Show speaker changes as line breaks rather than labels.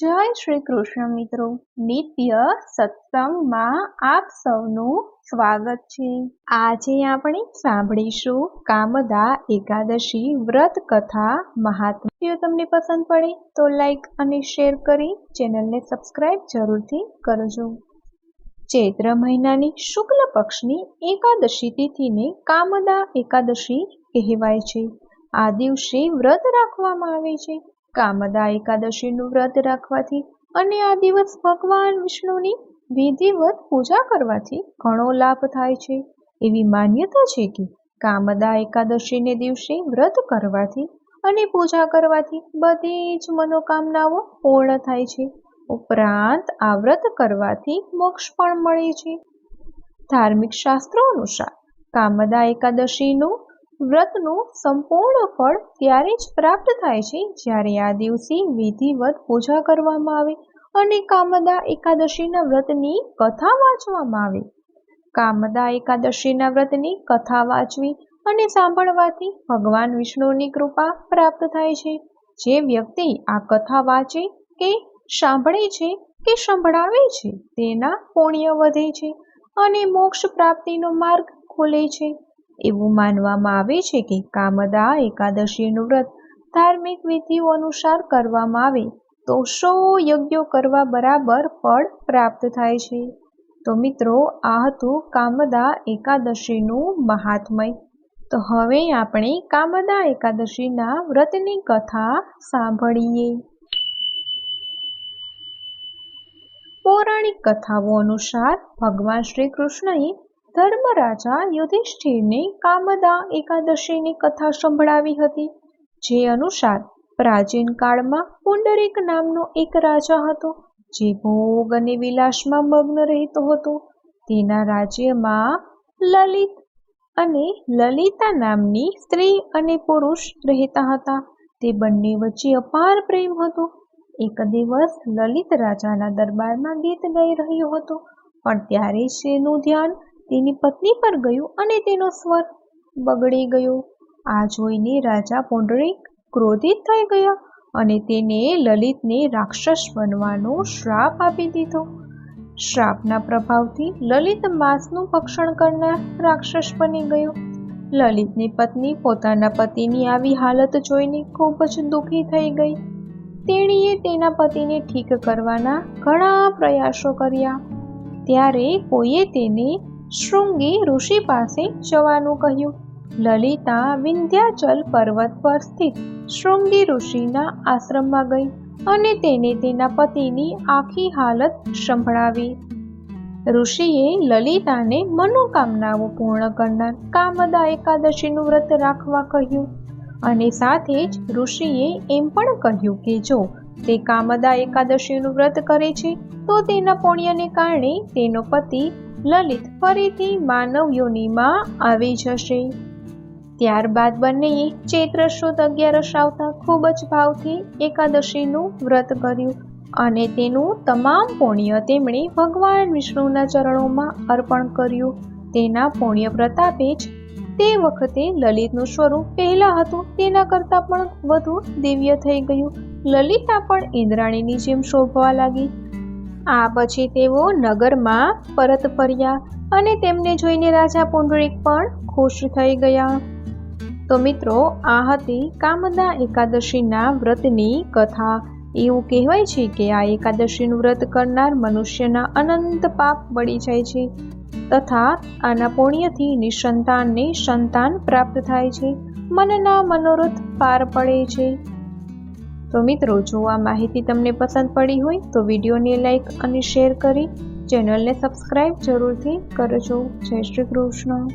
જય શ્રી કૃષ્ણ મિત્રો, નિત્ય સત્સંગમાં આપ સૌનું સ્વાગત છે। આજે આપણે સાંભળીશું કામદા એકાદશી વ્રત કથા મહાત્મ્ય। જો તમને પસંદ પડે તો લાઈક અને શેર કરી ચેનલને સબસ્ક્રાઇબ જરૂરથી કરજો। ચૈત્ર મહિનાની શુક્લ પક્ષની એકાદશી તિથિને કામદા એકાદશી કહેવાય છે। આ દિવસે વ્રત રાખવામાં આવે છે। કામદા એકાદશીનું વ્રત રાખવાથી અને આ દિવસ ભગવાન વિષ્ણુની વિધિવત પૂજા કરવાથી ઘણો લાભ થાય છે। એવી માન્યતા છે કે કામદા એકાદશીને દિવસે વ્રત કરવાથી અને પૂજા કરવાથી બધી જ મનોકામનાઓ પૂર્ણ થાય છે। ઉપરાંત આ વ્રત કરવાથી મોક્ષ પણ મળે છે। ધાર્મિક શાસ્ત્રો અનુસાર કામદા એકાદશીનું વ્રતનું સંપૂર્ણ ફળ ત્યારે જ પ્રાપ્ત થાય છે જ્યારે આ દિવસે વિધિવત પૂજા કરવામાં આવે અને કામદા એકાદશીના વ્રતની કથા વાંચવામાં આવે। કામદા એકાદશીના વ્રતની કથા વાંચવી અને સાંભળવાથી ભગવાન વિષ્ણુની કૃપા પ્રાપ્ત થાય છે। જે વ્યક્તિ આ કથા વાંચે કે સાંભળે છે કે સંભળાવે છે તેના પુણ્ય વધે છે અને મોક્ષ પ્રાપ્તિનો માર્ગ ખુલે છે। એવું માનવામાં આવે છે કે કામદા એકાદશીનું વ્રત ધાર્મિક વિધિઓ અનુસાર કરવામાં આવે તો 100 યજ્ઞો કરવા બરાબર ફળ પ્રાપ્ત થાય છે। તો મિત્રો, આ હતું કામદા એકાદશીનું મહાત્મ્ય। તો હવે આપણે કામદા એકાદશીના વ્રતની કથા સાંભળીએ। પૌરાણિક કથાઓ અનુસાર ભગવાન શ્રી કૃષ્ણએ ધર્મરાજા યુધિષ્ઠિરને કામદા એકાદશીની કથા સંભળાવી હતી। જે અનુસાર પ્રાચીન કાળમાં પુંડરીક નામનો એક રાજા હતો જે ભોગ અને વિલાસમાં મગ્ન રહેતો હતો। તેના રાજ્યમાં લલિત અને લલિતા નામની સ્ત્રી અને પુરુષ રહેતા હતા। તે બંને વચ્ચે અપાર પ્રેમ હતો। એક દિવસ લલિત રાજાના દરબારમાં ગીત ગાઈ રહ્યો હતો પણ ત્યારે જ તેનું ધ્યાન તેની પત્ની પર ગયું અને તેનો સ્વર બગડી ગયો। આ જોઈને રાજા પુંડરીક ક્રોધિત થઈ ગયા અને તેને લલિતને રાક્ષસ બનવાનો શ્રાપ આપી દીધો। શ્રાપના પ્રભાવથી લલિત માંસનું ભક્ષણ કરનાર રાક્ષસ બની ગયો। લલિતની પત્ની પોતાના પતિની આવી હાલત જોઈને ખૂબ જ દુઃખી થઈ ગઈ। તેણીએ તેના પતિને ઠીક કરવાના ઘણા પ્રયાસો કર્યા। ત્યારે કોઈએ તેને શૃંગી ઋષિ પાસે જવાનું કહ્યું। લલિતા વિંધ્યાચલ પર્વત પર સ્થિત શૃંગી ઋષિના આશ્રમમાં ગઈ અને તેને તેના પતિની આખી હાલત સંભળાવી। ઋષિએ લલિતાને મનોકામનાઓ પૂર્ણ કરનાર કામદા એકાદશીનું વ્રત રાખવા કહ્યું અને સાથે જ ઋષિએ એમ પણ કહ્યું કે જો તે કામદા એકાદશીનું વ્રત કરે છે તો તેના પુણ્યને કારણે તેનો પતિ લલિત ફરીથી માનવ યોનિમાં આવી જશે। ત્યારબાદ બંનેએ ચૈત્ર સુદ 11 આવતા ખૂબ જ ભાવથી એકાદશીનું વ્રત કર્યું અને તેનું તમામ પુણ્ય તેમણે ભગવાન વિષ્ણુના ચરણોમાં અર્પણ કર્યું। તેના પુણ્ય પ્રતાપે જ તે વખતે લલિતનું સ્વરૂપ પહેલા હતું તેના કરતાં પણ વધુ દિવ્ય થઈ ગયું। લલિતા પણ ઇન્દ્રાણીની જેમ શોભવા લાગી। આ પછી તેઓ નગરમાં પરત ફર્યા અને તેમને જોઈને રાજા પુંડરીક પણ ખુશ થઈ ગયા। તો મિત્રો, આ હતી કામદા એકાદશીના વ્રતની કથા। એવું કહેવાય છે કે આ એકાદશીનું વ્રત કરનાર મનુષ્યના અનંત પાપ બળી જાય છે તથા આના પુણ્યથી નિસંતાનને સંતાન પ્રાપ્ત થાય છે, મનના મનોરથ પાર પડે છે। તો મિત્રો, જો આ માહિતી તમને પસંદ પડી હોય તો વિડીયોને લાઈક અને શેર કરી ચેનલને સબસ્ક્રાઇબ જરૂરથી કરજો। જય શ્રી કૃષ્ણ।